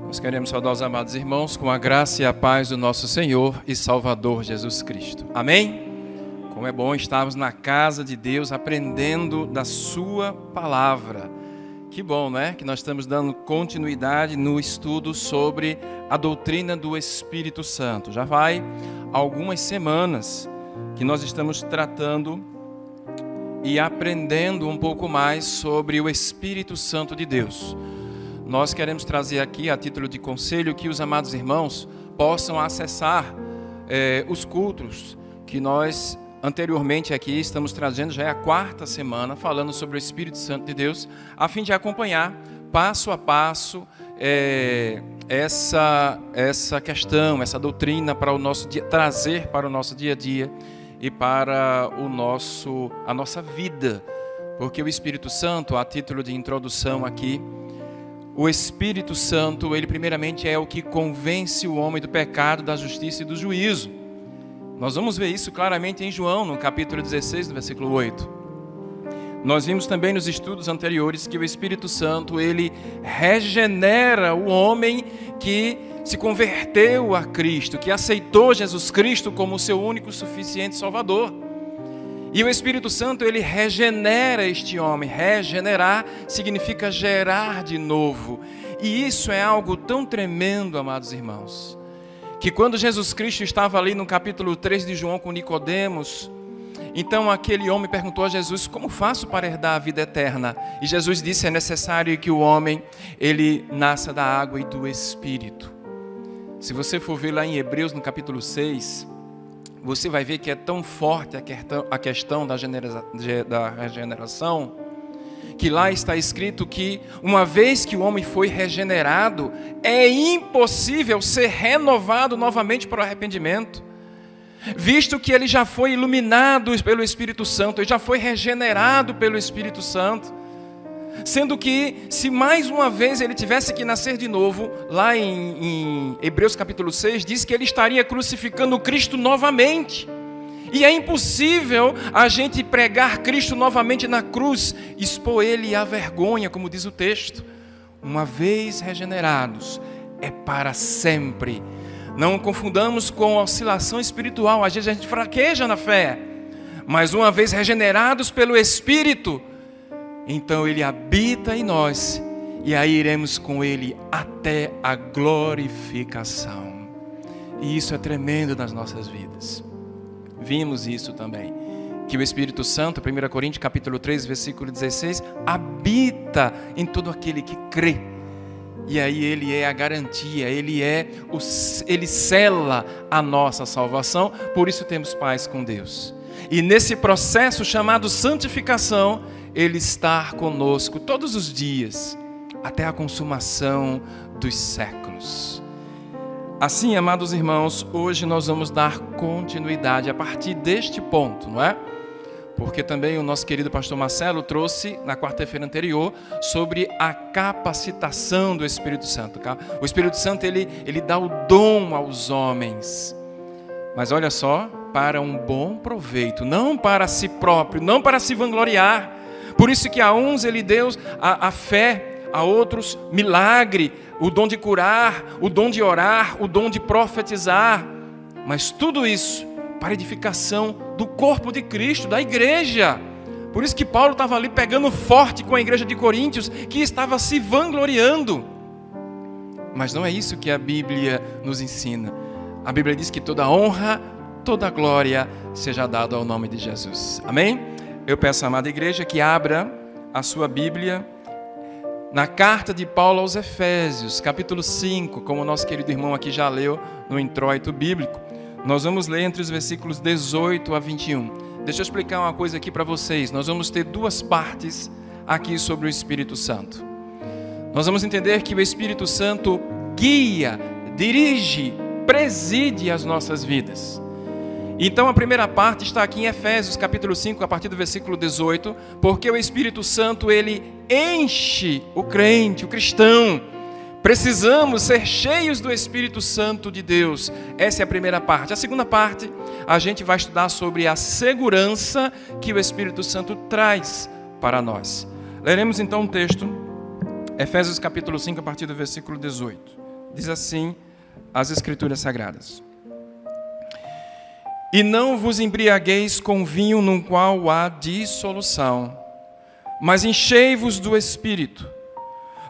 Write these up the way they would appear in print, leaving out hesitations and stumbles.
Nós queremos saudar os amados irmãos com a graça e a paz do nosso Senhor e Salvador Jesus Cristo. Amém? Como é bom estarmos na casa de Deus aprendendo da sua palavra. Que bom, né? Que nós estamos dando continuidade no estudo sobre a doutrina do Espírito Santo. Já vai algumas semanas que nós estamos tratando e aprendendo um pouco mais sobre o Espírito Santo de Deus. Nós queremos trazer aqui, a título de conselho, que os amados irmãos possam acessar os cultos que nós anteriormente aqui estamos trazendo, já é a 4ª semana, falando sobre o Espírito Santo de Deus, a fim de acompanhar passo a passo essa questão, essa doutrina para o nosso dia, trazer para o nosso dia a dia e para a nossa vida. Porque o Espírito Santo, a título de introdução aqui, o Espírito Santo, ele primeiramente é o que convence o homem do pecado, da justiça e do juízo. Nós vamos ver isso claramente em João, no capítulo 16, no versículo 8. Nós vimos também nos estudos anteriores que o Espírito Santo, ele regenera o homem que se converteu a Cristo, que aceitou Jesus Cristo como seu único suficiente Salvador. E o Espírito Santo, ele regenera este homem. Regenerar significa gerar de novo. E isso é algo tão tremendo, amados irmãos, que quando Jesus Cristo estava ali no capítulo 3 de João com Nicodemos, então aquele homem perguntou a Jesus: como faço para herdar a vida eterna? E Jesus disse: é necessário que o homem, ele nasça da água e do Espírito. Se você for ver lá em Hebreus, no capítulo 6, você vai ver que é tão forte a questão da regeneração, que lá está escrito que, uma vez que o homem foi regenerado, é impossível ser renovado novamente para o arrependimento, visto que ele já foi iluminado pelo Espírito Santo, ele já foi regenerado pelo Espírito Santo, sendo que, se mais uma vez ele tivesse que nascer de novo, lá em Hebreus capítulo 6, diz que ele estaria crucificando Cristo novamente. E é impossível a gente pregar Cristo novamente na cruz, expor ele à vergonha, como diz o texto. Uma vez regenerados, é para sempre. Não confundamos com oscilação espiritual. Às vezes a gente fraqueja na fé, mas uma vez regenerados pelo Espírito, então ele habita em nós, e aí iremos com ele até a glorificação. E isso é tremendo nas nossas vidas. Vimos isso também, que o Espírito Santo, 1 Coríntios capítulo 3, versículo 16, habita em todo aquele que crê. E aí ele é a garantia, ele sela a nossa salvação, por isso temos paz com Deus. E nesse processo chamado santificação, ele está conosco todos os dias, até a consumação dos séculos. Assim, amados irmãos, hoje nós vamos dar continuidade a partir deste ponto, não é? Porque também o nosso querido pastor Marcelo trouxe na quarta-feira anterior sobre a capacitação do Espírito Santo. O Espírito Santo, ele dá o dom aos homens, mas olha só, para um bom proveito, não para si próprio, não para se vangloriar. Por isso que a uns ele deu a fé, a outros milagre, o dom de curar, o dom de orar, o dom de profetizar. Mas tudo isso para edificação do corpo de Cristo, da igreja. Por isso que Paulo estava ali pegando forte com a igreja de Coríntios, que estava se vangloriando. Mas não é isso que a Bíblia nos ensina. A Bíblia diz que toda honra, toda glória seja dada ao nome de Jesus. Amém? Eu peço à amada igreja que abra a sua Bíblia na carta de Paulo aos Efésios, capítulo 5, como o nosso querido irmão aqui já leu no introito bíblico. Nós vamos ler entre os versículos 18 a 21. Deixa eu explicar uma coisa aqui para vocês. Nós vamos ter 2 partes aqui sobre o Espírito Santo. Nós vamos entender que o Espírito Santo guia, dirige, preside as nossas vidas. Então a primeira parte está aqui em Efésios capítulo 5, a partir do versículo 18, porque o Espírito Santo, ele enche o crente, o cristão. Precisamos ser cheios do Espírito Santo de Deus. Essa é a primeira parte. A segunda parte, a gente vai estudar sobre a segurança que o Espírito Santo traz para nós. Leremos então um texto, Efésios capítulo 5, a partir do versículo 18. Diz assim as Escrituras Sagradas: e não vos embriagueis com vinho no qual há dissolução, mas enchei-vos do Espírito,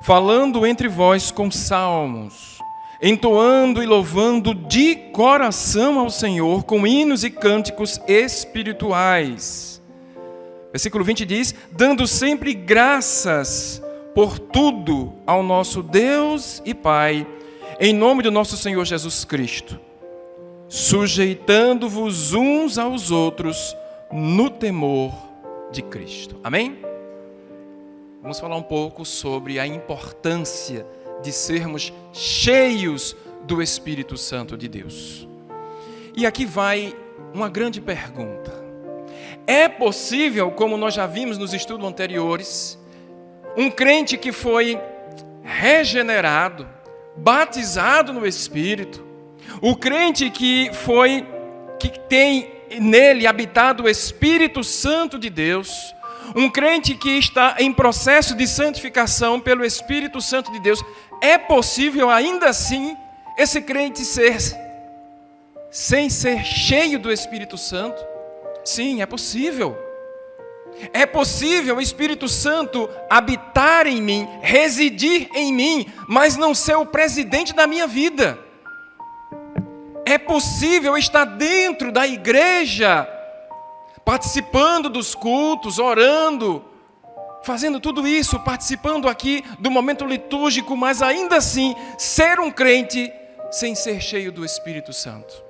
falando entre vós com salmos, entoando e louvando de coração ao Senhor com hinos e cânticos espirituais. Versículo 20 diz: dando sempre graças por tudo ao nosso Deus e Pai, em nome do nosso Senhor Jesus Cristo, sujeitando-vos uns aos outros no temor de Cristo. Amém? Vamos falar um pouco sobre a importância de sermos cheios do Espírito Santo de Deus. E aqui vai uma grande pergunta. É possível, como nós já vimos nos estudos anteriores, um crente que foi regenerado, batizado no Espírito, o crente que tem nele habitado o Espírito Santo de Deus, um crente que está em processo de santificação pelo Espírito Santo de Deus, é possível ainda assim esse crente sem ser cheio do Espírito Santo? Sim, é possível. É possível o Espírito Santo habitar em mim, residir em mim, mas não ser o presidente da minha vida. É possível estar dentro da igreja, participando dos cultos, orando, fazendo tudo isso, participando aqui do momento litúrgico, mas ainda assim ser um crente sem ser cheio do Espírito Santo.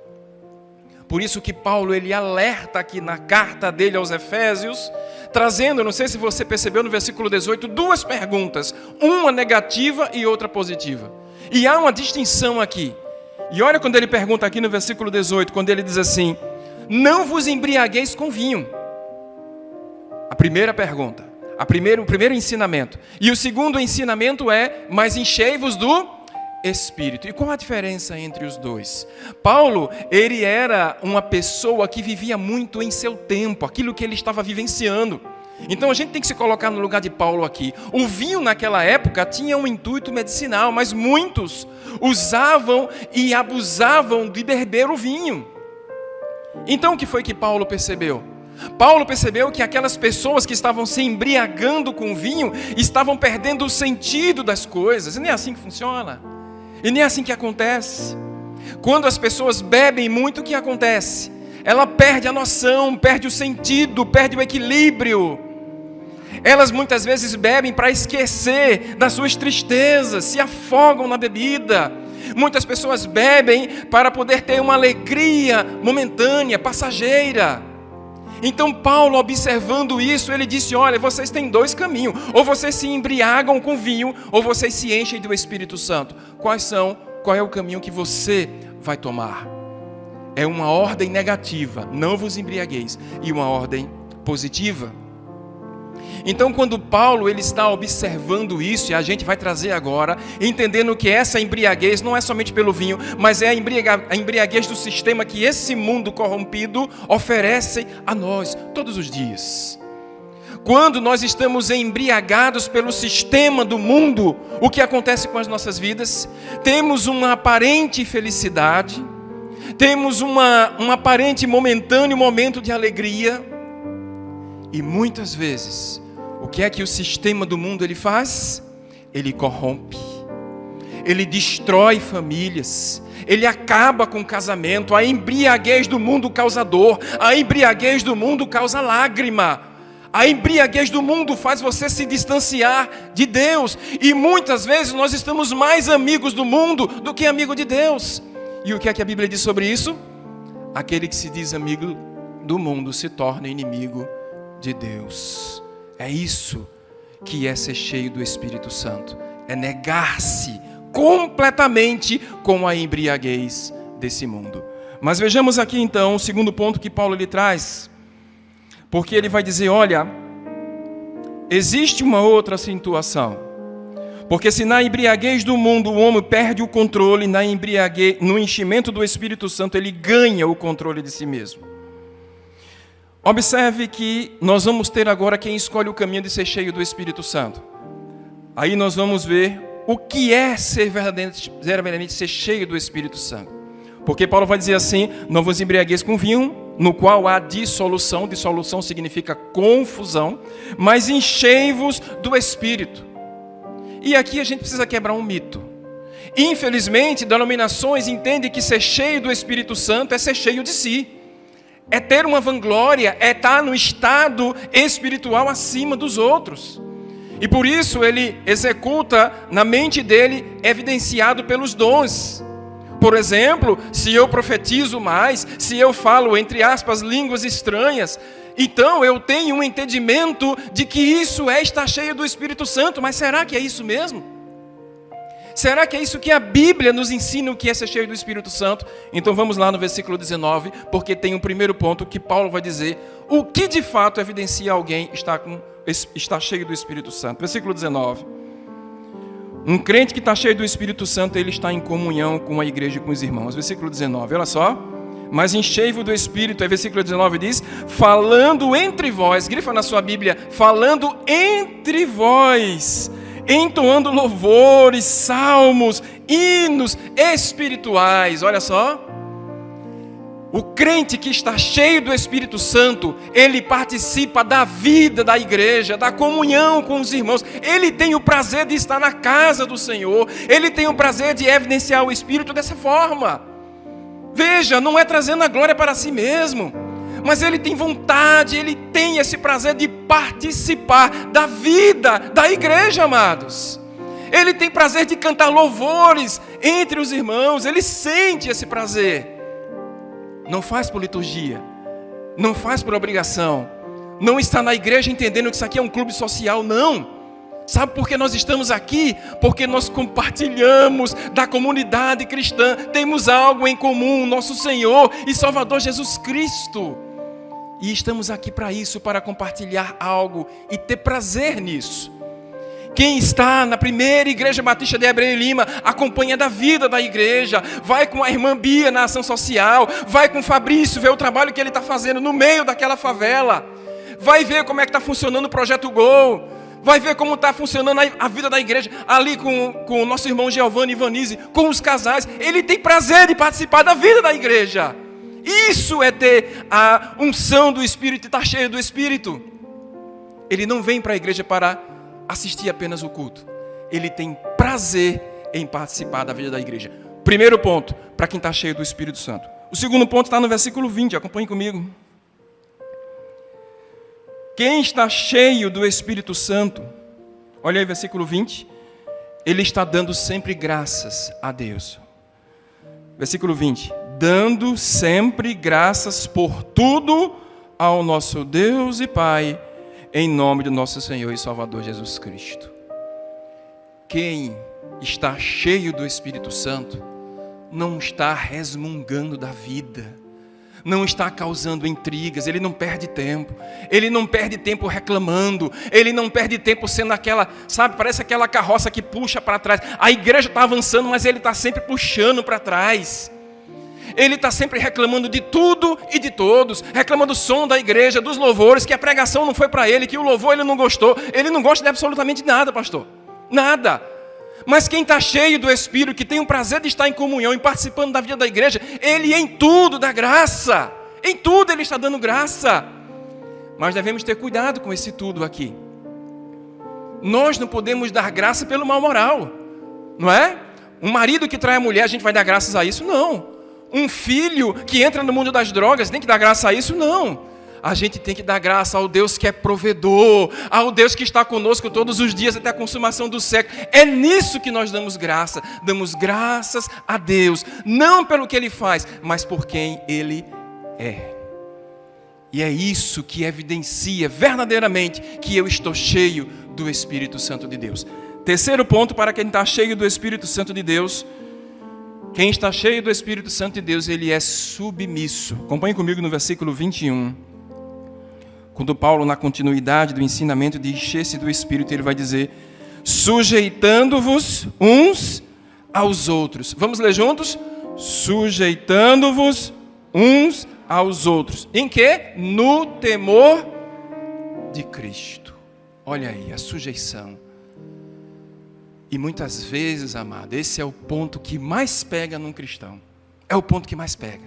Por isso que Paulo ele alerta aqui na carta dele aos Efésios, trazendo, não sei se você percebeu no versículo 18, duas perguntas, uma negativa e outra positiva. E há uma distinção aqui. E olha quando ele pergunta aqui no versículo 18, quando ele diz assim: não vos embriagueis com vinho. A primeira pergunta, o primeiro ensinamento. E o segundo ensinamento é: mas enchei-vos do Espírito. E qual a diferença entre os dois? Paulo, ele era uma pessoa que vivia muito em seu tempo, aquilo que ele estava vivenciando. Então a gente tem que se colocar no lugar de Paulo aqui. O vinho naquela época tinha um intuito medicinal, mas muitos usavam e abusavam de beber o vinho. Então o que foi que Paulo percebeu? Paulo percebeu que aquelas pessoas que estavam se embriagando com vinho estavam perdendo o sentido das coisas. E nem é assim que funciona. E nem é assim que acontece. Quando as pessoas bebem muito, o que acontece? Ela perde a noção, perde o sentido, perde o equilíbrio. Elas muitas vezes bebem para esquecer das suas tristezas, se afogam na bebida. Muitas pessoas bebem para poder ter uma alegria momentânea, passageira. Então Paulo, observando isso, ele disse: olha, vocês têm dois caminhos. Ou vocês se embriagam com vinho, ou vocês se enchem do Espírito Santo. Qual é o caminho que você vai tomar? É uma ordem negativa, não vos embriagueis, e uma ordem positiva. Então, quando Paulo ele está observando isso, e a gente vai trazer agora, entendendo que essa embriaguez não é somente pelo vinho, mas é a embriaguez do sistema que esse mundo corrompido oferece a nós todos os dias. Quando nós estamos embriagados pelo sistema do mundo, o que acontece com as nossas vidas? Temos uma aparente felicidade, temos um aparente momentâneo momento de alegria, e muitas vezes, o que é que o sistema do mundo ele faz? Ele corrompe, ele destrói famílias, ele acaba com o casamento. A embriaguez do mundo causa dor, a embriaguez do mundo causa lágrima, a embriaguez do mundo faz você se distanciar de Deus, e muitas vezes nós estamos mais amigos do mundo do que amigo de Deus. E o que é que a Bíblia diz sobre isso? Aquele que se diz amigo do mundo se torna inimigo de Deus. É isso que é ser cheio do Espírito Santo. É negar-se completamente com a embriaguez desse mundo. Mas vejamos aqui então o segundo ponto que Paulo lhe traz. Porque ele vai dizer: olha, existe uma outra situação. Porque se na embriaguez do mundo o homem perde o controle, no enchimento do Espírito Santo ele ganha o controle de si mesmo. Observe que nós vamos ter agora quem escolhe o caminho de ser cheio do Espírito Santo. Aí nós vamos ver o que é ser verdadeiramente ser cheio do Espírito Santo. Porque Paulo vai dizer assim: não vos embriagueis com vinho, no qual há dissolução. Dissolução significa confusão. Mas enchei-vos do Espírito. E aqui a gente precisa quebrar um mito. Infelizmente, denominações entendem que ser cheio do Espírito Santo é ser cheio de si. É ter uma vanglória, é estar no estado espiritual acima dos outros. E por isso ele executa na mente dele, evidenciado pelos dons. Por exemplo, se eu profetizo mais, se eu falo, entre aspas, línguas estranhas, então eu tenho um entendimento de que isso é estar cheio do Espírito Santo. Mas será que é isso mesmo? Será que é isso que a Bíblia nos ensina, o que é ser cheio do Espírito Santo? Então vamos lá no versículo 19, porque tem um primeiro ponto que Paulo vai dizer o que de fato evidencia alguém estar cheio do Espírito Santo. Versículo 19. Um crente que está cheio do Espírito Santo, ele está em comunhão com a igreja e com os irmãos. Versículo 19, olha só. Mas enchei-vos do Espírito, aí versículo 19 diz, falando entre vós, grifa na sua Bíblia, falando entre vós, entoando louvores, salmos, hinos espirituais. Olha só. O crente que está cheio do Espírito Santo, ele participa da vida da igreja, da comunhão com os irmãos. Ele tem o prazer de estar na casa do Senhor. Ele tem o prazer de evidenciar o Espírito dessa forma. Veja, não é trazendo a glória para si mesmo, mas ele tem vontade, ele tem esse prazer de participar da vida da igreja, amados. Ele tem prazer de cantar louvores entre os irmãos, ele sente esse prazer. Não faz por liturgia, não faz por obrigação, não está na igreja entendendo que isso aqui é um clube social, não. Sabe por que nós estamos aqui? Porque nós compartilhamos da comunidade cristã, temos algo em comum, nosso Senhor e Salvador Jesus Cristo. E estamos aqui para isso, para compartilhar algo e ter prazer nisso. Quem está na primeira igreja batista de Hebreu e Lima, acompanha da vida da igreja, vai com a irmã Bia na ação social, vai com o Fabrício, vê o trabalho que ele está fazendo no meio daquela favela, vai ver como é que está funcionando o Projeto Gol, vai ver como está funcionando a vida da igreja, ali com o nosso irmão Giovanni e Ivanise, com os casais. Ele tem prazer de participar da vida da igreja. Isso é ter a unção do Espírito e estar cheio do Espírito. Ele não vem para a igreja para assistir apenas o culto. Ele tem prazer em participar da vida da igreja. Primeiro ponto, para quem está cheio do Espírito Santo. O segundo ponto está no versículo 20, acompanhe comigo. Quem está cheio do Espírito Santo, olha aí o versículo 20, ele está dando sempre graças a Deus. Versículo 20, dando sempre graças por tudo ao nosso Deus e Pai, em nome do nosso Senhor e Salvador Jesus Cristo. Quem está cheio do Espírito Santo não está resmungando da vida, não está causando intrigas, ele não perde tempo reclamando, ele não perde tempo sendo aquela, sabe, parece aquela carroça que puxa para trás. A igreja está avançando, mas ele está sempre puxando para trás. Ele está sempre reclamando de tudo e de todos, reclama do som da igreja, dos louvores, que a pregação não foi para ele, que o louvor ele não gostou. Ele não gosta de absolutamente nada, pastor, nada. Mas quem está cheio do Espírito, que tem o prazer de estar em comunhão e participando da vida da igreja, ele em tudo dá graça, em tudo ele está dando graça. Mas devemos ter cuidado com esse tudo aqui. Nós não podemos dar graça pelo mal moral, não é? Um marido que trai a mulher, a gente vai dar graças a isso? Não. Um filho que entra no mundo das drogas, tem que dar graça a isso? Não. A gente tem que dar graça ao Deus que é provedor, ao Deus que está conosco todos os dias até a consumação do século. É nisso que nós damos graça. Damos graças a Deus, não pelo que Ele faz, mas por quem Ele é. E é isso que evidencia verdadeiramente que eu estou cheio do Espírito Santo de Deus. Terceiro ponto para quem está cheio do Espírito Santo de Deus. Quem está cheio do Espírito Santo de Deus, ele é submisso. Acompanhe comigo no versículo 21. Quando Paulo, na continuidade do ensinamento de encher-se do Espírito, ele vai dizer, sujeitando-vos uns aos outros. Vamos ler juntos? Sujeitando-vos uns aos outros. Em quê? No temor de Cristo. Olha aí, a sujeição. E muitas vezes, amado, esse é o ponto que mais pega num cristão. É o ponto que mais pega.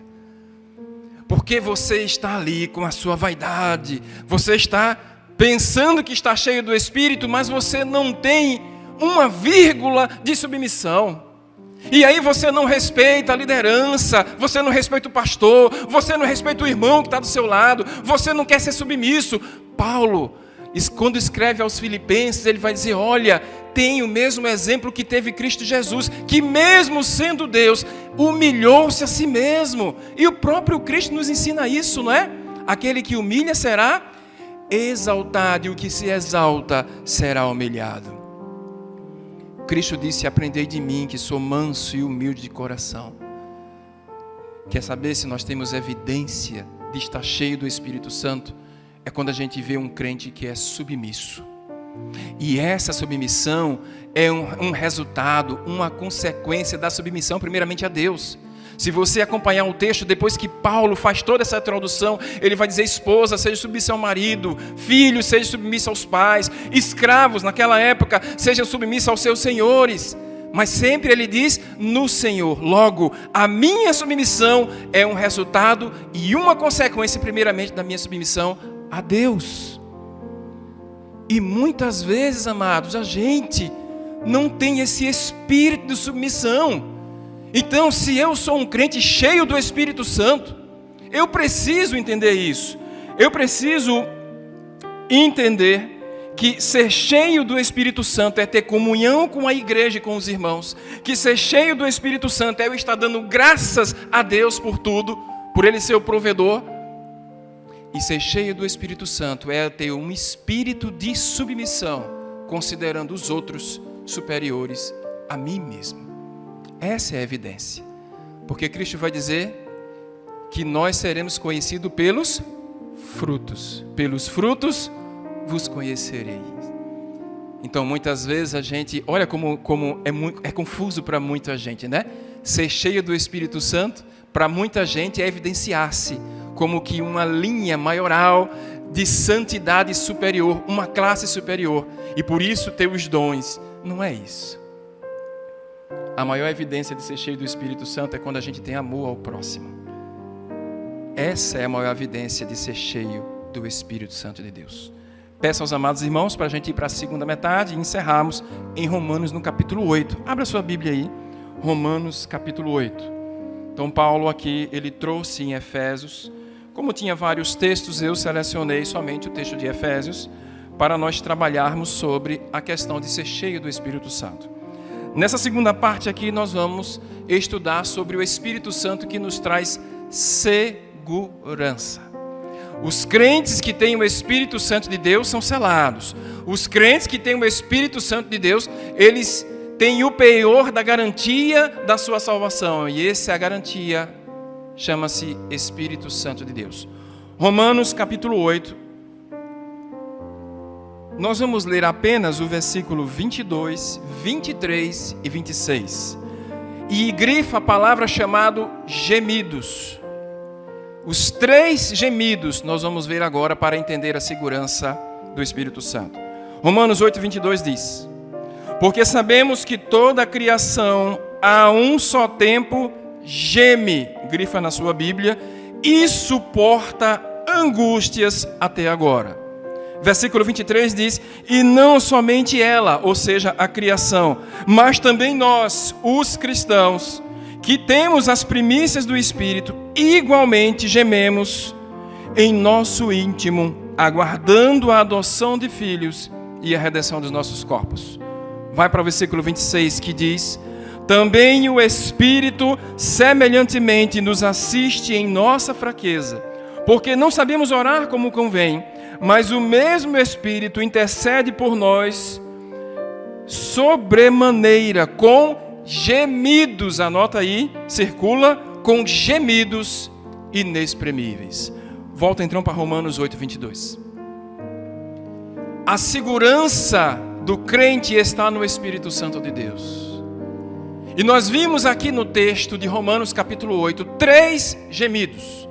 Porque você está ali com a sua vaidade, você está pensando que está cheio do Espírito, mas você não tem uma vírgula de submissão. E aí você não respeita a liderança, você não respeita o pastor, você não respeita o irmão que está do seu lado, você não quer ser submisso. Paulo, quando escreve aos Filipenses, ele vai dizer, olha, tem o mesmo exemplo que teve Cristo Jesus, que mesmo sendo Deus, humilhou-se a si mesmo. E o próprio Cristo nos ensina isso, não é? Aquele que humilha será exaltado, e o que se exalta será humilhado. Cristo disse, aprendei de mim, que sou manso e humilde de coração. Quer saber se nós temos evidência de estar cheio do Espírito Santo? É quando a gente vê um crente que é submisso. E essa submissão é um resultado, uma consequência da submissão primeiramente a Deus. Se você acompanhar o texto, depois que Paulo faz toda essa introdução, ele vai dizer, esposa, seja submissa ao marido, filhos, seja submissa aos pais, escravos, naquela época, sejam submissos aos seus senhores. Mas sempre ele diz, no Senhor. Logo, a minha submissão é um resultado e uma consequência, primeiramente, da minha submissão a Deus. E muitas vezes, amados, a gente não tem esse espírito de submissão. Então, se eu sou um crente cheio do Espírito Santo, eu preciso entender isso. Eu preciso entender que ser cheio do Espírito Santo é ter comunhão com a igreja e com os irmãos. Que ser cheio do Espírito Santo é eu estar dando graças a Deus por tudo, por Ele ser o provedor. E ser cheio do Espírito Santo é ter um espírito de submissão, considerando os outros superiores a mim mesmo. Essa é a evidência. Porque Cristo vai dizer que nós seremos conhecidos pelos frutos. Pelos frutos vos conhecereis. Então, muitas vezes a gente, olha como é confuso para muita gente, né? Ser cheio do Espírito Santo, para muita gente, é evidenciar-se como que uma linha maioral de santidade superior, uma classe superior. E por isso ter os dons. Não é isso. A maior evidência de ser cheio do Espírito Santo é quando a gente tem amor ao próximo. Essa é a maior evidência de ser cheio do Espírito Santo de Deus. Peço aos amados irmãos para a gente ir para a segunda metade e encerrarmos em Romanos no capítulo 8. Abra sua Bíblia aí, Romanos capítulo 8. Então Paulo aqui, ele trouxe em Efésios, como tinha vários textos, eu selecionei somente o texto de Efésios para nós trabalharmos sobre a questão de ser cheio do Espírito Santo. Nessa segunda parte aqui nós vamos estudar sobre o Espírito Santo que nos traz segurança. Os crentes que têm o Espírito Santo de Deus são selados. Os crentes que têm o Espírito Santo de Deus, eles têm o penhor da garantia da sua salvação. E essa é a garantia, chama-se Espírito Santo de Deus. Romanos capítulo 8. Nós vamos ler apenas o versículo 22, 23 e 26. E grifa a palavra chamada gemidos. Os 3 gemidos nós vamos ver agora para entender a segurança do Espírito Santo. Romanos 8, 22 diz: porque sabemos que toda a criação a um só tempo geme, grifa na sua Bíblia, e suporta angústias até agora. Versículo 23 diz: e não somente ela, ou seja, a criação, mas também nós, os cristãos, que temos as primícias do Espírito, igualmente gememos em nosso íntimo, aguardando a adoção de filhos e a redenção dos nossos corpos. Vai para o versículo 26 que diz: também o Espírito semelhantemente nos assiste em nossa fraqueza, porque não sabemos orar como convém, mas o mesmo Espírito intercede por nós sobremaneira com gemidos, anota aí, circula, com gemidos inexprimíveis. Volta então para Romanos 8, 22. A segurança do crente está no Espírito Santo de Deus. E nós vimos aqui no texto de Romanos capítulo 8, 3 gemidos.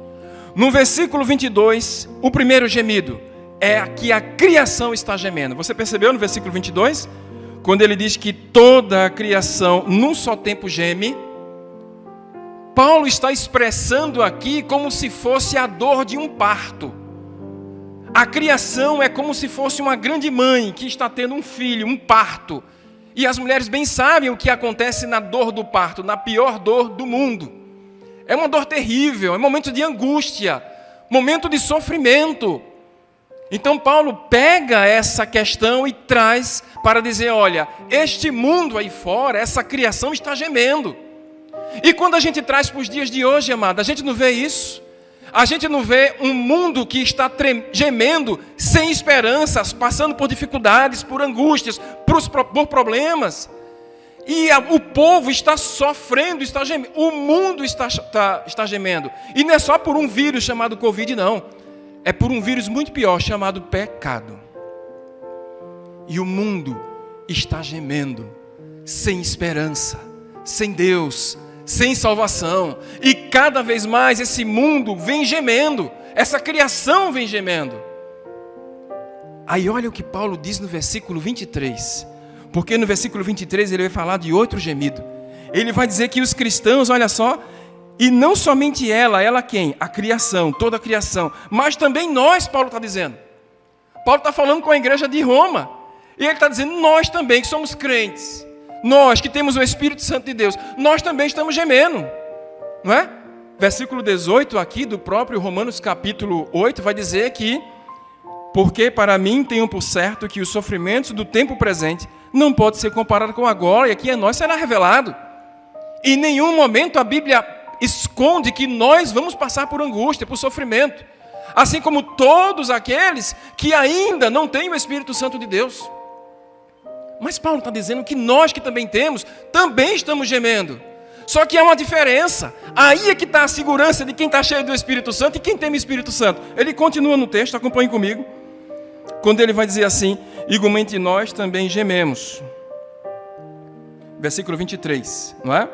No versículo 22, o primeiro gemido é que a criação está gemendo. Você percebeu no versículo 22? quando ele diz que toda a criação num só tempo geme, Paulo está expressando aqui como se fosse a dor de um parto. A criação é como se fosse uma grande mãe que está tendo um filho, um parto. E as mulheres bem sabem o que acontece na dor do parto, na pior dor do mundo. É uma dor terrível, é um momento de angústia, momento de sofrimento. Então Paulo pega essa questão e traz para dizer, olha, este mundo aí fora, essa criação está gemendo. E quando a gente traz para os dias de hoje, amado, a gente não vê isso. A gente não vê um mundo que está gemendo, sem esperanças, passando por dificuldades, por angústias, por problemas. E o povo está sofrendo, está gemendo. O mundo está gemendo. E não é só por um vírus chamado Covid, não. É por um vírus muito pior, chamado pecado. E o mundo está gemendo, sem esperança, sem Deus, sem salvação. E cada vez mais esse mundo vem gemendo, essa criação vem gemendo. Aí olha o que Paulo diz no versículo 23. Porque no versículo 23 ele vai falar de outro gemido. Ele vai dizer que os cristãos, olha só, e não somente ela quem? A criação, toda a criação. Mas também nós, Paulo está dizendo. Paulo está falando com a igreja de Roma. E ele está dizendo, nós também que somos crentes. Nós que temos o Espírito Santo de Deus, nós também estamos gemendo, não é? Versículo 18 aqui do próprio Romanos capítulo 8 vai dizer que, porque para mim tenho por certo que os sofrimentos do tempo presente não podem ser comparados com a glória que a nós será revelado. Em nenhum momento a Bíblia esconde que nós vamos passar por angústia, por sofrimento, assim como todos aqueles que ainda não têm o Espírito Santo de Deus. Mas Paulo está dizendo que nós que também temos, também estamos gemendo. Só que há uma diferença. Aí é que está a segurança de quem está cheio do Espírito Santo e quem tem o Espírito Santo. Ele continua no texto, acompanhe comigo. Quando ele vai dizer assim, igualmente nós também gememos. Versículo 23, não é?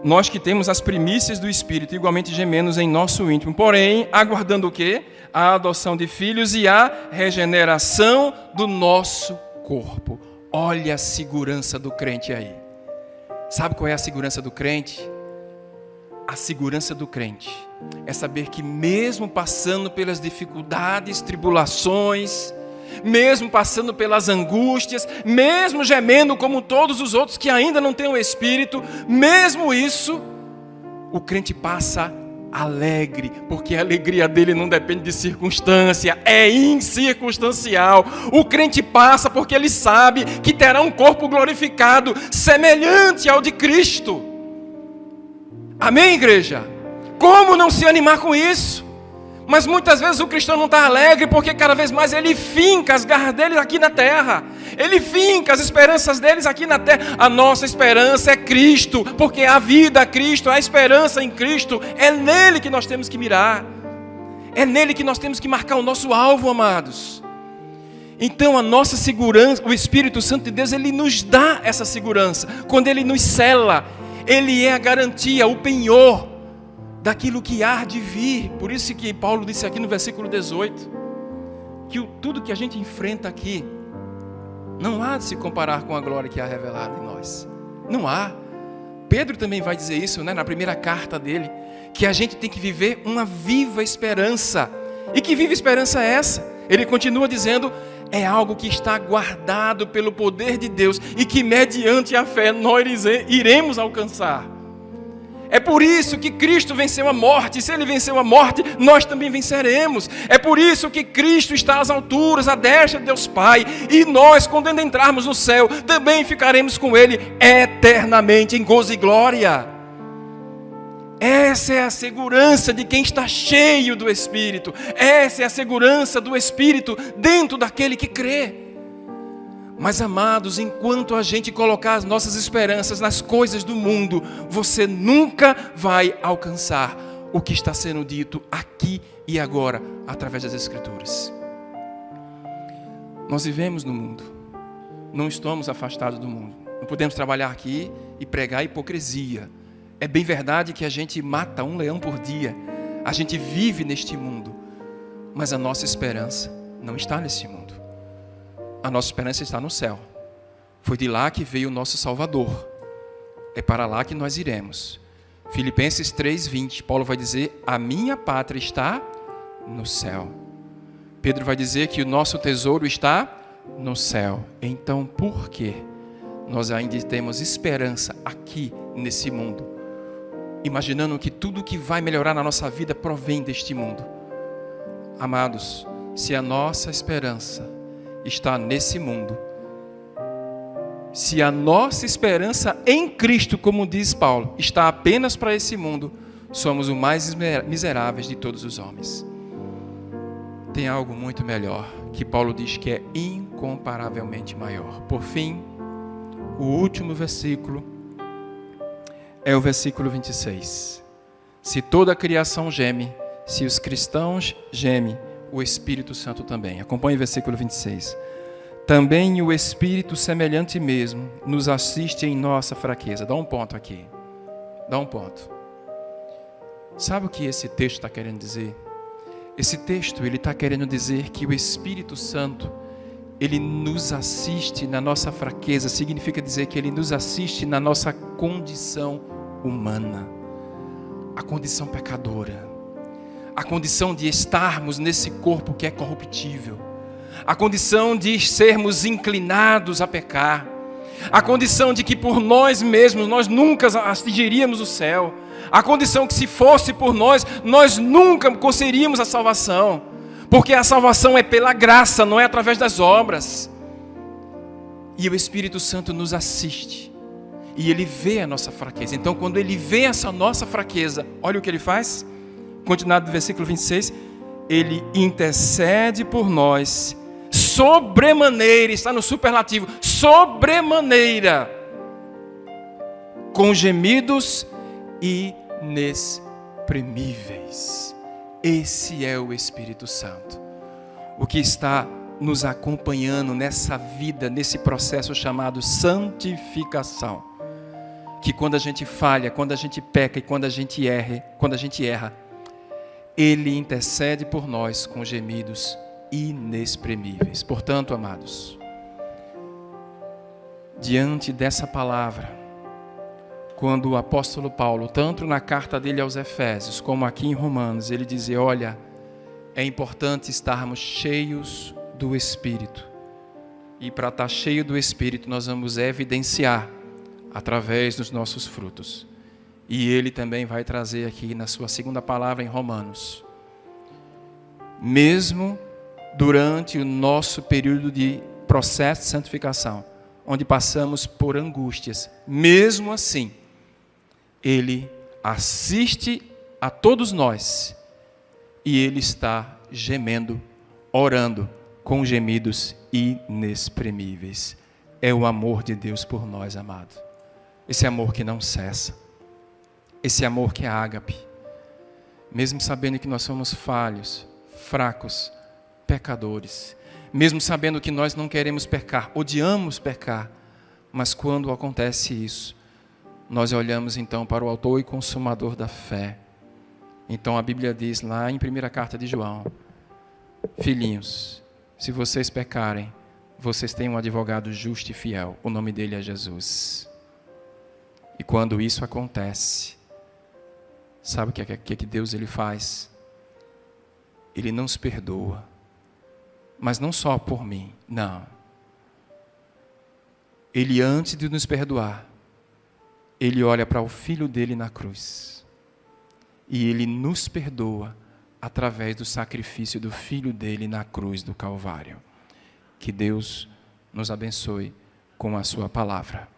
Nós que temos as primícias do Espírito, igualmente gememos em nosso íntimo. Porém, aguardando o quê? A adoção de filhos e a regeneração do nosso corpo. Olha a segurança do crente aí. Sabe qual é a segurança do crente? A segurança do crente é saber que mesmo passando pelas dificuldades, tribulações, mesmo passando pelas angústias, mesmo gemendo como todos os outros que ainda não têm o Espírito, mesmo isso, o crente passa alegre, porque a alegria dele não depende de circunstância, é incircunstancial. O crente passa porque ele sabe que terá um corpo glorificado, semelhante ao de Cristo. Amém, igreja? Como não se animar com isso? Mas muitas vezes o cristão não está alegre porque cada vez mais ele finca as garras dele aqui na terra. Ele finca as esperanças deles aqui na terra. A nossa esperança é Cristo, porque a vida é Cristo, a esperança em Cristo, é nele que nós temos que mirar. É nele que nós temos que marcar o nosso alvo, amados. Então a nossa segurança, o Espírito Santo de Deus, ele nos dá essa segurança. Quando ele nos sela, ele é a garantia, o penhor daquilo que há de vir. Por isso que Paulo disse aqui no versículo 18, que tudo que a gente enfrenta aqui, não há de se comparar com a glória que há revelada em nós. Não há. Pedro também vai dizer isso, né, na primeira carta dele, que a gente tem que viver uma viva esperança. E que viva esperança é essa? Ele continua dizendo, é algo que está guardado pelo poder de Deus e que mediante a fé nós iremos alcançar. É por isso que Cristo venceu a morte, e se Ele venceu a morte, nós também venceremos. É por isso que Cristo está às alturas, à destra de Deus Pai, e nós, quando entrarmos no céu, também ficaremos com Ele eternamente em gozo e glória. Essa é a segurança de quem está cheio do Espírito. Essa é a segurança do Espírito dentro daquele que crê. Mas, amados, enquanto a gente colocar as nossas esperanças nas coisas do mundo, você nunca vai alcançar o que está sendo dito aqui e agora, através das Escrituras. Nós vivemos no mundo, não estamos afastados do mundo. Não podemos trabalhar aqui e pregar hipocrisia. É bem verdade que a gente mata um leão por dia, a gente vive neste mundo, mas a nossa esperança não está nesse mundo. A nossa esperança está no céu. Foi de lá que veio o nosso Salvador. É para lá que nós iremos. Filipenses 3:20, Paulo vai dizer: a minha pátria está no céu. Pedro vai dizer que o nosso tesouro está no céu. Então, por que nós ainda temos esperança aqui nesse mundo, imaginando que tudo que vai melhorar na nossa vida provém deste mundo? Amados, se a nossa esperança está nesse mundo, se a nossa esperança em Cristo, como diz Paulo, está apenas para esse mundo, somos os mais miseráveis de todos os homens. Tem algo muito melhor, que Paulo diz que é incomparavelmente maior. Por fim, o último versículo é o versículo 26. Se toda a criação geme, se os cristãos gemem, o Espírito Santo também. Acompanhe o versículo 26. Também o Espírito semelhante mesmo nos assiste em nossa fraqueza. Dá um ponto aqui. Dá um ponto. Sabe o que esse texto está querendo dizer? Esse texto ele está querendo dizer que o Espírito Santo, ele nos assiste na nossa fraqueza. Significa dizer que ele nos assiste na nossa condição humana, a condição pecadora, a condição de estarmos nesse corpo que é corruptível, a condição de sermos inclinados a pecar, a condição de que por nós mesmos nós nunca atingiríamos o céu, a condição que se fosse por nós, nós nunca conseguiríamos a salvação, porque a salvação é pela graça, não é através das obras. E o Espírito Santo nos assiste, e Ele vê a nossa fraqueza. Então, quando Ele vê essa nossa fraqueza, olha o que Ele faz. Continuado do versículo 26, Ele intercede por nós, sobremaneira, está no superlativo, sobremaneira, com gemidos inexprimíveis. Esse é o Espírito Santo, o que está nos acompanhando nessa vida, nesse processo chamado santificação, que quando a gente falha, quando a gente peca e quando a gente erra, Ele intercede por nós com gemidos inexprimíveis. Portanto, amados, diante dessa palavra, quando o apóstolo Paulo, tanto na carta dele aos Efésios, como aqui em Romanos, ele dizia: olha, é importante estarmos cheios do Espírito. E para estar cheio do Espírito, nós vamos evidenciar através dos nossos frutos. E ele também vai trazer aqui na sua segunda palavra em Romanos: mesmo durante o nosso período de processo de santificação, onde passamos por angústias, mesmo assim, Ele assiste a todos nós e Ele está gemendo, orando com gemidos inexprimíveis. É o amor de Deus por nós, amado. Esse amor que não cessa. Esse amor que é ágape. Mesmo sabendo que nós somos falhos, fracos, pecadores. Mesmo sabendo que nós não queremos pecar, odiamos pecar. Mas quando acontece isso, nós olhamos então para o autor e consumador da fé. Então a Bíblia diz lá em 1ª carta de João: filhinhos, se vocês pecarem, vocês têm um advogado justo e fiel. O nome dele é Jesus. E quando isso acontece, sabe o que Deus ele faz? Ele nos perdoa. Mas não só por mim, não. Ele, antes de nos perdoar, Ele olha para o Filho dele na cruz. E Ele nos perdoa através do sacrifício do Filho dele na cruz do Calvário. Que Deus nos abençoe com a sua palavra.